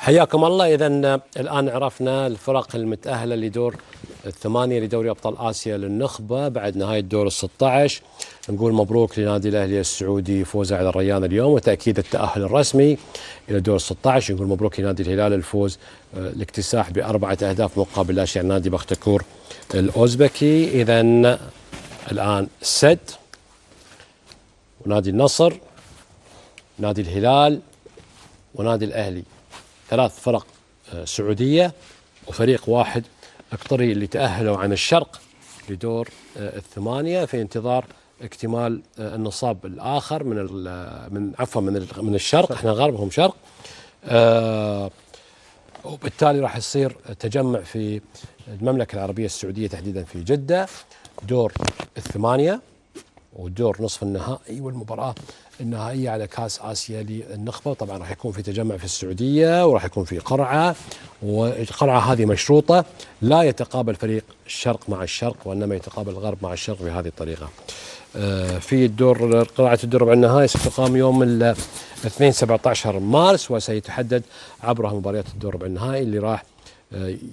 حياكم الله. إذا الآن عرفنا الفرق المتأهلة لدور الثمانية لدوري أبطال آسيا للنخبة بعد نهاية دور ال16. نقول مبروك لنادي الأهلي السعودي فوزه على الريان اليوم وتأكيد التأهل الرسمي إلى دور ال16. نقول مبروك لنادي الهلال الفوز الاكتساح ب4 أهداف مقابل لا شيء عن نادي بختكور الأوزبكي. إذا الآن السد ونادي النصر، نادي الهلال ونادي الأهلي، 3 فرق سعودية وفريق واحد اقطري اللي تأهلوا عن الشرق لدور الثمانية في انتظار اكتمال النصاب الآخر من الشرق. احنا غربهم شرق، وبالتالي راح يصير تجمع في المملكة العربية السعودية تحديدا في جدة، دور الثمانية ودور نصف النهائي والمباراة النهائية على كأس آسيا للنخبة. طبعا راح يكون في تجمع في السعودية وراح يكون في قرعة، والقرعة هذه مشروطة، لا يتقابل فريق الشرق مع الشرق وإنما يتقابل الغرب مع الشرق بهذه الطريقة. في الدور قرعة الدور ربع النهائي ستقام يوم الاثنين 17 مارس وسيتحدد عبرها مباريات الدور ربع النهائي اللي راح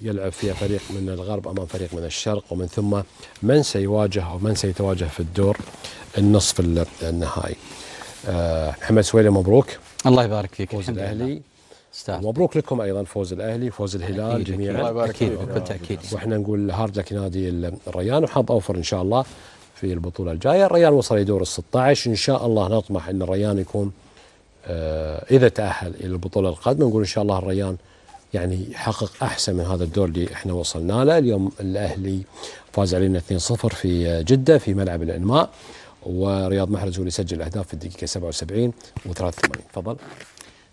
يلعب فيها فريق من الغرب أمام فريق من الشرق، ومن ثم من سيواجه ومن سيتواجه في الدور النصف النهائي. محمد سويلة مبروك، الله يبارك فيك. فوز الأهلي، مبروك لكم أيضا فوز الأهلي فوز الهلال جميعا. الله يبارك فيك بكل تأكيد. وإحنا نقول هارد لك نادي الريان وحظ أوفر إن شاء الله في البطولة الجاية. الريان وصل لدور ال16، إن شاء الله نطمح أن الريان يكون إذا تأهل إلى البطولة القادمة نقول إن شاء الله الريان يعني يحقق أحسن من هذا الدور اللي إحنا وصلنا له. اليوم الأهلي فاز علينا 2-0 في جدة في ملعب الإنماء، ورياض محرز هو اللي سجل الأهداف في الدقيقة 77 و83. تفضل.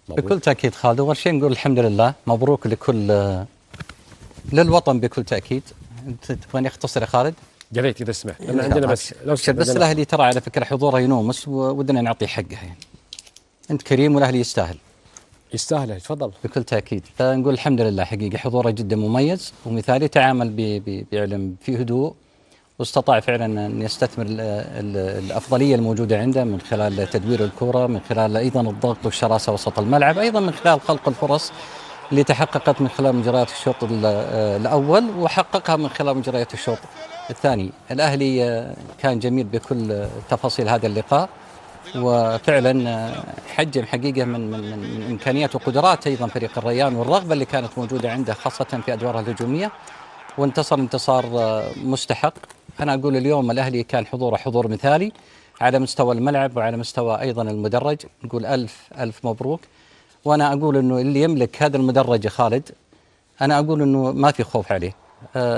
بكل تأكيد خالد، أول شيء نقول الحمد لله، مبروك للوطن بكل تأكيد. أنت تبغاني أختصر يا خالد؟ جريت إذا سمحت، لأن عندنا بس الأهلي ترى على فكرة حضوره ينومس ودنا نعطيه حقه يعني. أنت كريم والأهلي يستاهل. يستاهل، تفضل. بكل تأكيد، فنقول الحمد لله حقيقة حضوره جدا مميز ومثالي، تعامل بعلم في هدوء واستطاع فعلا أن يستثمر الأفضلية الموجودة عنده من خلال تدوير الكرة، من خلال أيضا الضغط والشراسة وسط الملعب، أيضا من خلال خلق الفرص اللي تحققت من خلال مجريات الشوط الأول وحققها من خلال مجريات الشوط الثاني. الأهلي كان جميل بكل تفاصيل هذا اللقاء، وفعلا حجم حقيقة من إمكانيات وقدرات أيضا فريق الريان والرغبة اللي كانت موجودة عنده خاصة في أدوارها الهجومية، وانتصر انتصار مستحق. أنا أقول اليوم الأهلي كان حضوره حضور مثالي على مستوى الملعب وعلى مستوى أيضا المدرج. نقول ألف مبروك. وأنا أقول أنه اللي يملك هذا المدرج يا خالد، أنا أقول أنه ما في خوف عليه.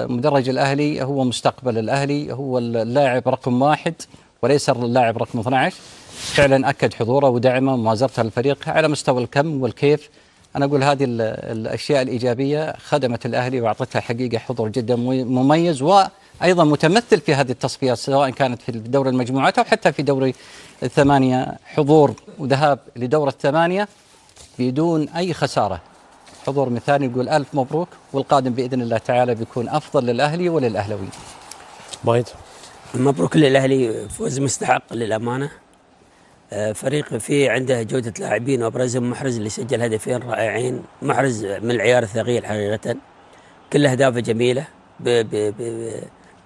مدرج الأهلي هو مستقبل الأهلي، هو اللاعب رقم 1 وليس اللاعب رقم 12. فعلا أكد حضوره ودعمه ومؤازرته للفريق على مستوى الكم والكيف. أنا أقول هذه الأشياء الإيجابية خدمت الأهلي وأعطتها حقيقة حضور جدا مميز، وأيضا متمثل في هذه التصفيات سواء كانت في دور المجموعات أو حتى في دوري الثمانية، حضور وذهاب لدور الثمانية بدون أي خسارة، حضور مثالي. نقول ألف مبروك، والقادم بإذن الله تعالى بيكون أفضل للأهلي وللأهلويين. بايد. مبروك للأهلي، فوز مستحق للأمانة. فريق فيه عنده جودة لاعبين وأبرزهم محرز اللي سجل هدفين رائعين. محرز من العيار الثقيل حقيقة، كل أهدافه جميلة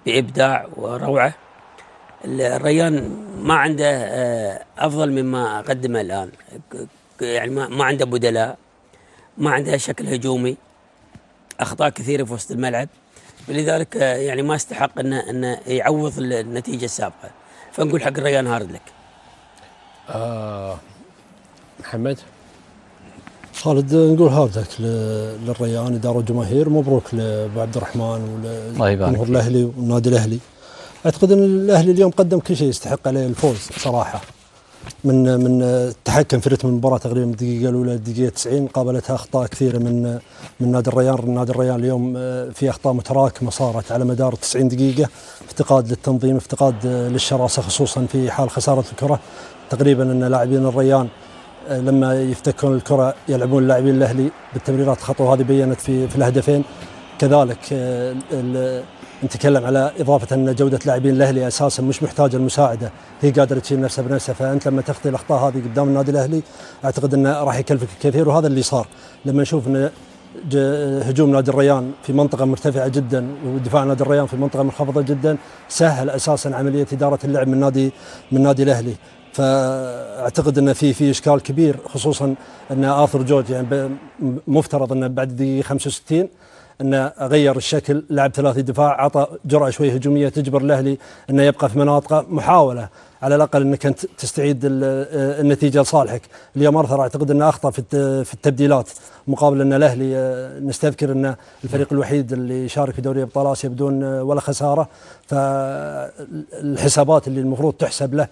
بإبداع وروعة. الريان ما عنده أفضل مما قدمه الآن، يعني ما عنده بدلاء، ما عنده شكل هجومي، أخطاء كثيرة في وسط الملعب، ولذلك يعني ما استحق أنه يعوض النتيجة السابقة. فنقول حق الريان هارد لك. محمد خالد، نقول هاردك للريان إدارة الجماهير، مبروك لأبو عبد الرحمن ولجمهور الأهلي والنادي الأهلي. أعتقد أن الأهلي اليوم قدم كل شيء يستحق عليه الفوز صراحة، من التحكم في رتم المباراة تقريبا من الدقيقة الأولى للدقيقة 90، قابلتها أخطاء كثيرة من نادي الريان. نادي الريان اليوم في أخطاء متراكمة صارت على مدار 90 دقيقة، افتقاد للتنظيم، افتقاد للشراسة خصوصا في حال خسارة الكرة. تقريبا أن لاعبين الريان لما يفتكون الكرة يلعبون اللاعبين الأهلي بالتمريرات الخطوة، هذه بينت في الهدفين. كذلك نتكلم على إضافة أن جودة لاعبين الأهلي أساسا مش محتاجة المساعدة، هي قادرة تشيل نفسها بنفسها. فأنت لما تخطي الأخطاء هذه قدام النادي الأهلي أعتقد أنه راح يكلفك كثير، وهذا اللي صار لما نشوف أن هجوم نادي الريان في منطقة مرتفعة جدا ودفاع نادي الريان في منطقة منخفضة جدا سهل أساسا عملية إدارة اللعب من نادي الأهلي. فاعتقد ان في اشكال كبير، خصوصا ان آرثر جورج يعني مفترض انه بعد الدقيقه 65 انه غير الشكل، لعب 3 دفاع، عطى جرعه شوي هجوميه تجبر الاهلي انه يبقى في مناطقه، محاوله على الاقل انك انت تستعيد النتيجه لصالحك. اليوم آرثر اعتقد انه اخطا في التبديلات، مقابل ان الاهلي نستذكر انه الفريق الوحيد اللي يشارك في دوري ابطال اسيا بدون ولا خساره، فالحسابات اللي المفروض تحسب له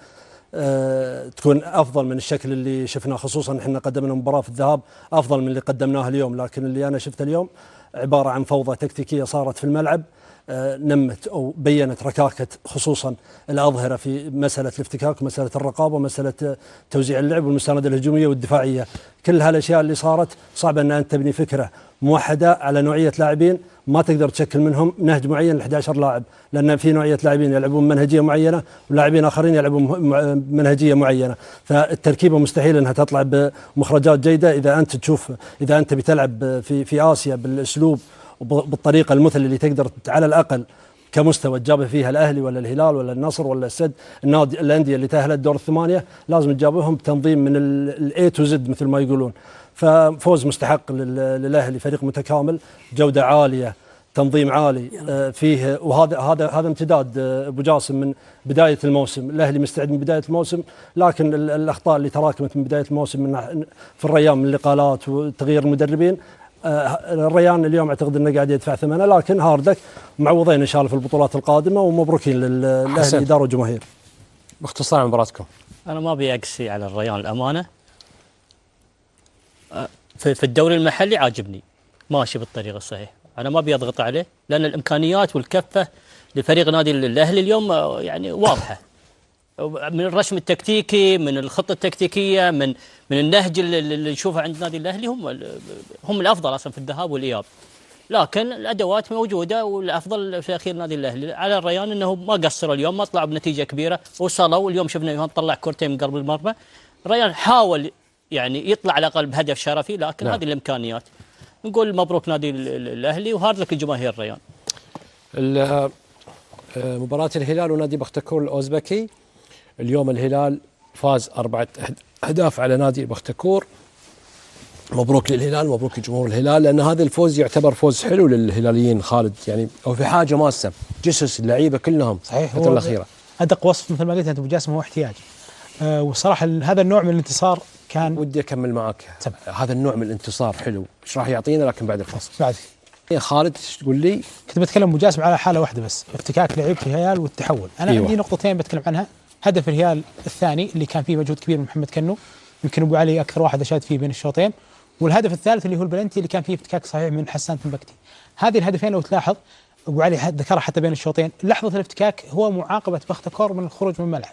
تكون أفضل من الشكل اللي شفناه، خصوصا احنا قدمنا مباراة في الذهاب أفضل من اللي قدمناها اليوم. لكن اللي أنا شفته اليوم عبارة عن فوضى تكتيكية صارت في الملعب، نمت أو بيّنت ركاكة خصوصا الأظهرة في مسألة الافتكاك ومسألة الرقابة ومسألة توزيع اللعب والمساندة الهجومية والدفاعية. كل هالأشياء اللي صارت صعب أن أنت تبني فكرة موحدة على نوعية لاعبين، ما تقدر تشكل منهم نهج معين ل 11 لاعب، لأن في نوعية لاعبين يلعبون منهجية معينة ولاعبين آخرين يلعبون منهجية معينة، فالتركيبة مستحيل أنها تطلع بمخرجات جيدة إذا أنت بتلعب في آسيا بالأسلوب وبالطريقة المثل اللي تقدر على الأقل كمستوى تجابه فيها الأهلي ولا الهلال ولا النصر ولا السد، الأندية اللي تأهلت دور الثمانية لازم تجابههم بتنظيم من الA to Z مثل ما يقولون. ففوز مستحق للأهلي، فريق متكامل، جودة عالية، تنظيم عالي فيه، وهذا امتداد أبو جاسم من بداية الموسم. الأهلي مستعد من بداية الموسم، لكن الأخطاء اللي تراكمت من بداية الموسم في الريان من الإقالات وتغيير المدربين، الريان اليوم اعتقد انه قاعد يدفع ثمنه، لكن هاردك معوضين ان شاء الله في البطولات القادمه، ومبروكين للاهلي اداره وجماهير. باختصار عن مباراتكم. انا ما ابي اقسي على الريان الامانه، في الدوري المحلي عاجبني ماشي بالطريقه الصحيحه، انا ما ابي اضغط عليه لان الامكانيات والكفه لفريق نادي الاهلي اليوم يعني واضحه، من الرسم التكتيكي، من الخطه التكتيكيه، من النهج اللي نشوفه عند نادي الاهلي، هم الافضل اصلا في الذهاب والاياب، لكن الادوات موجوده، والافضل في الاخير نادي الاهلي. على الريان انه ما قصروا اليوم، ما طلعوا بنتيجه كبيره، وصلوا اليوم شفنا يوهان طلع كورتين من قرب المرمى. الريان حاول يعني يطلع على الاقل بهدف شرفي، لكن هذه الامكانيات. نقول مبروك نادي الاهلي، وهارد لك الجماهير الريان. مباراة الهلال ونادي بختكور الأوزبكي، اليوم الهلال فاز 4 أهداف على نادي بختكور. مبروك للهلال، مبروك لجمهور الهلال، لأن هذا الفوز يعتبر فوز حلو للهلاليين خالد، يعني أو في حاجة ماسة، جسس اللعيبة كلهم صحيح. الفترة الأخيرة أدق وصف مثل ما قلت أنت أبو جاسم هو احتياج، وصراحة هذا النوع من الانتصار كان ودي أكمل معك. هذا النوع من الانتصار حلو، إيش راح يعطينا لكن بعد الفصل. بعد يا خالد تقول لي؟ كنت بتكلم ابو جاسم على حاله واحده بس، افتكاك لعيبه الهلال والتحول. انا عندي نقطتين بتكلم عنها. هدف الهلال الثاني اللي كان فيه مجهود كبير من محمد كنو، يمكن ابو علي اكثر واحد اشاد فيه بين الشوطين، والهدف الثالث اللي هو البلنتي اللي كان فيه افتكاك صحيح من حسان تنبكتي. هذه الهدفين لو تلاحظ ابو علي ذكرها حتى بين الشوطين، لحظه الافتكاك هو معاقبه بختكور من الخروج من الملعب.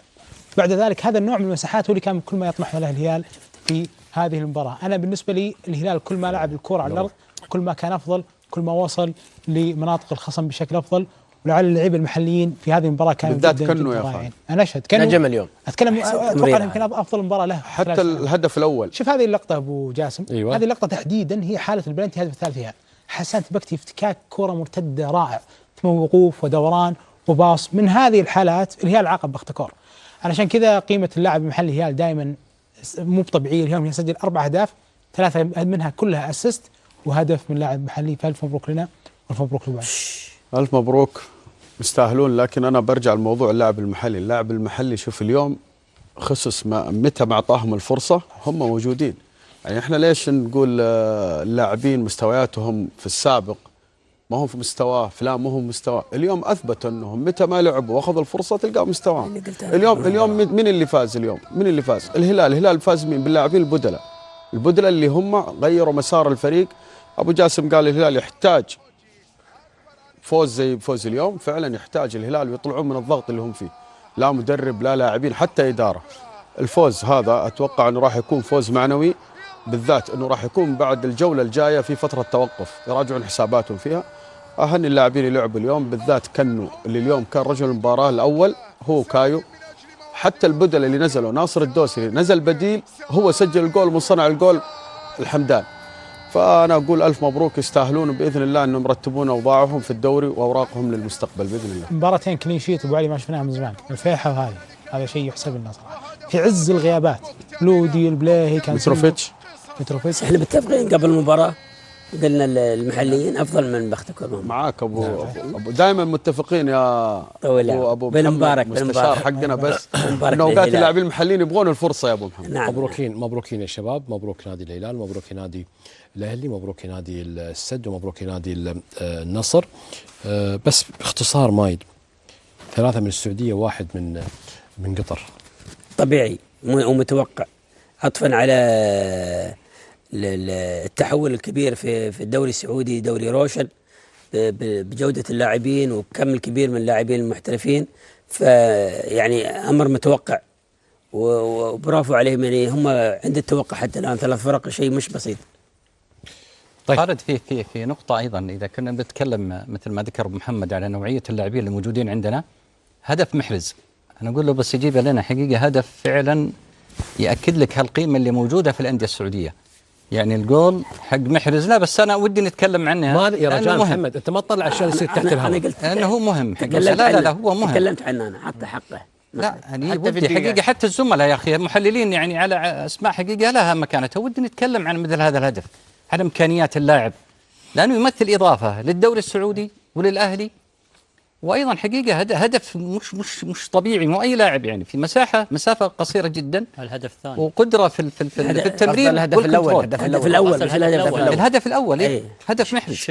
بعد ذلك هذا النوع من المساحات هو اللي كان كل ما يطمح له الهلال في هذه المباراه. انا بالنسبه لي الهلال كل ما لعب الكره على الارض كل ما كان افضل، كل ما وصل لمناطق الخصم بشكل افضل، ولعل اللعيبه المحليين في هذه المباراه كانوا بالذات كنو يا خالد. انا اشهد كنو نجم اليوم، اتكلم اتوقع يمكن افضل مباراه له حتى الهدف الاول. شوف هذه اللقطه ابو جاسم. أيوة. هذه اللقطه تحديدا هي حاله البلنتي، الهدف الثالث فيها حسان تبكتي افتكاك كره مرتده رائع، ثم وقوف ودوران وباص. من هذه الحالات الهلال عاقب بختكور، علشان كذا قيمه اللاعب المحلي الهلال دائما مو طبيعيه. اليوم يسجل 4 أهداف، 3 منها كلها اسيست وهدف من لاعب محلي، فالف مبروك لنا والف مبروك للبعض. الف مبروك، يستاهلون. لكن انا برجع لموضوع اللاعب المحلي. اللاعب المحلي شوف اليوم خصص متى ما اعطاهم الفرصه هم موجودين. يعني احنا ليش نقول اللاعبين مستوياتهم في السابق ما هم في مستواه، فلان ما هو مستواه. اليوم اثبتوا انهم متى ما لعبوا واخذوا الفرصه تلقاهم مستواهم. اليوم مين اللي فاز اليوم؟ مين اللي فاز؟ الهلال فاز مين؟ باللاعبين البدلاء اللي هم غيروا مسار الفريق. ابو جاسم قال الهلال يحتاج فوز زي فوز اليوم، فعلا يحتاج الهلال ويطلعون من الضغط اللي هم فيه، لا مدرب لا لاعبين حتى اداره. الفوز هذا اتوقع انه راح يكون فوز معنوي، بالذات انه راح يكون بعد الجوله الجايه في فتره توقف يراجعون حساباتهم فيها. اهني اللاعبين اللي لعبوا اليوم، بالذات كنو اللي اليوم كان رجل المباراه الاول هو كايو. حتى البدل اللي نزلوا، ناصر الدوسري نزل بديل، هو سجل الجول من صنع الجول الحمدان. فانا اقول الف مبروك، يستاهلون باذن الله انهم يرتبون اوضاعهم في الدوري واوراقهم للمستقبل باذن الله. مباراتين كلين شيت ابو علي ما شفناها من زمان، الفيحة وهذه، هذا شيء يحسب لنا صراحه في عز الغيابات. لودي البلاهي كان متروفيتش. احنا متفقين قبل المباراه قلنا المحليين افضل من بختكم. معاك ابو دائما متفقين يا ابو بالمبارك مستشار حقنا، بس انه اوقات اللاعبين المحليين يبغون الفرصه يا ابو محمد. نعم. مبروكين يا شباب، مبروك نادي الهلال، مبروك نادي الاهلي، مبروك نادي السد، ومبروك نادي النصر. بس باختصار مايد، 3 من السعوديه، 1 من قطر. طبيعي ومتوقع، عطفا على التحول الكبير في الدوري السعودي، دوري روشن بجودة اللاعبين وكم الكبير من اللاعبين المحترفين، فيعني أمر متوقع وبرافو عليهم. يعني هم عند التوقع حتى الآن 3 فرق شيء مش بسيط. طيب خالد، في نقطة أيضا، إذا كنا بنتكلم مثل ما ذكر أبو محمد على نوعية اللاعبين اللي موجودين عندنا، هدف محرز أنا أقول له بس يجيب لنا حقيقة هدف فعلا يأكد لك هالقيمة اللي موجودة في الأندية السعودية. يعني الجول حق محرز، لا بس انا ودي نتكلم عنها. ما يا رجال محمد، انت ما تطلع الاشياء اللي تصير تحت الهواء. انا قلت انه هو مهم. لا هو مهم. تكلمت عنه انا، حتى حقه. لا يعني ودي حقيقه حتى الزملاء يا اخي المحللين يعني على اسماء حقيقه لها مكانتها، ودي نتكلم عن مثل هذا الهدف، عن امكانيات اللاعب، لانه يمثل اضافه للدوري السعودي وللاهلي، وايضا حقيقه هدف مش طبيعي. مو اي لاعب يعني في مسافه قصيره جدا. الهدف الثاني وقدره في التمرير. الهدف الاول هدف محرز.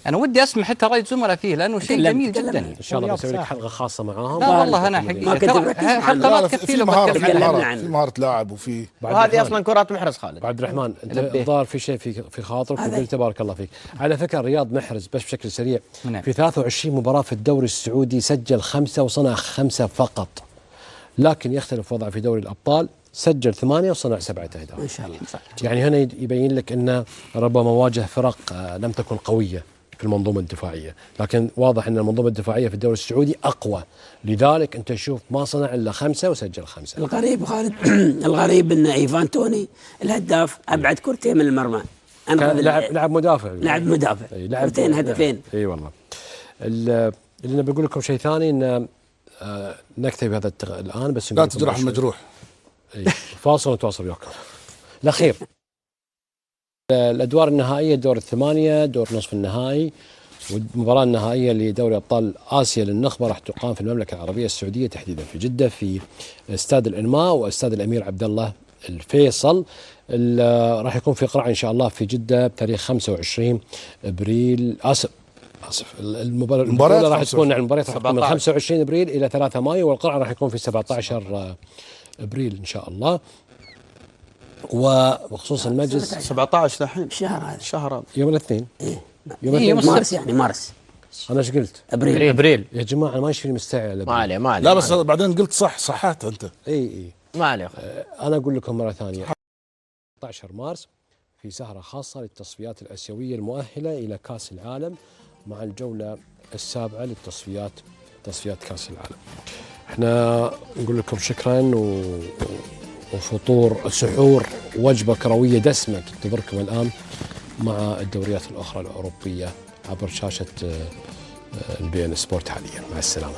انا ودي اسمع حتى راي الزملاء فيه، لانه شيء جميل جدا. ان شاء الله بسوي لك حلقه خاصه معاهم. لا والله انا حقيقه حلقه ما تكفي له، في مهاره لاعب وهذه اصلا كرات محرز. خالد عبد الرحمن، انت الظاهر في شيء في خاطرك وقلت تبارك الله فيك. على فكره رياض محرز بس بشكل سريع، في 23 مباراه في الدوري السعودي سجل 5 وصنع 5 فقط، لكن يختلف وضعه في دوري الابطال، سجل 8 وصنع 7 أهداف. ما شاء الله. يعني هنا يبين لك أن ربما واجه فرق لم تكن قوية في المنظومة الدفاعية، لكن واضح أن المنظومة الدفاعية في الدوري السعودي أقوى، لذلك أنت تشوف ما صنع إلا 5 وسجل 5. الغريب خالد الغريب أن إيفان توني الهداف أبعد كرتين من المرمى. لعب مدافع. لاعب مدافع. كرتين هدفين. اي والله. اللي أنا بقول لكم شيء ثاني، أن نكتفي بهذا الآن، بس لا تجرح المجروح. فاصل ونتواصل وياكم. الأخير الأدوار النهائية، دور الثمانية، دور نصف النهائي، والمباراة النهائية لدوري أبطال آسيا للنخبة راح تقام في المملكة العربية السعودية، تحديدا في جدة في استاد الإنماء واستاد الأمير عبد الله الفيصل. راح يكون في قرعة إن شاء الله في جدة بتاريخ 25 أبريل. آسف المباراة راح تكون المباراة من 25 أبريل إلى 3 مايو، والقرعة راح يكون في 17 أبريل إن شاء الله. وبخصوص المجلس 17 الحين شهر هذا يوم الاثنين. يوم مارس، يعني مارس. انا ايش قلت؟ ابريل يا جماعه ما يشفيني مستعجل. ما عليه لا بس بعدين قلت صحات انت. اي ما عليه. انا اقول لكم مره ثانيه 16 مارس في سهره خاصه للتصفيات الاسيويه المؤهله الى كاس العالم، مع الجوله السابعه تصفيات كاس العالم. احنا نقول لكم شكرا وفطور سحور وجبة كروية دسمة تنتظركم الآن مع الدوريات الأخرى الأوروبية عبر شاشة الBN سبورت حاليا. مع السلامة.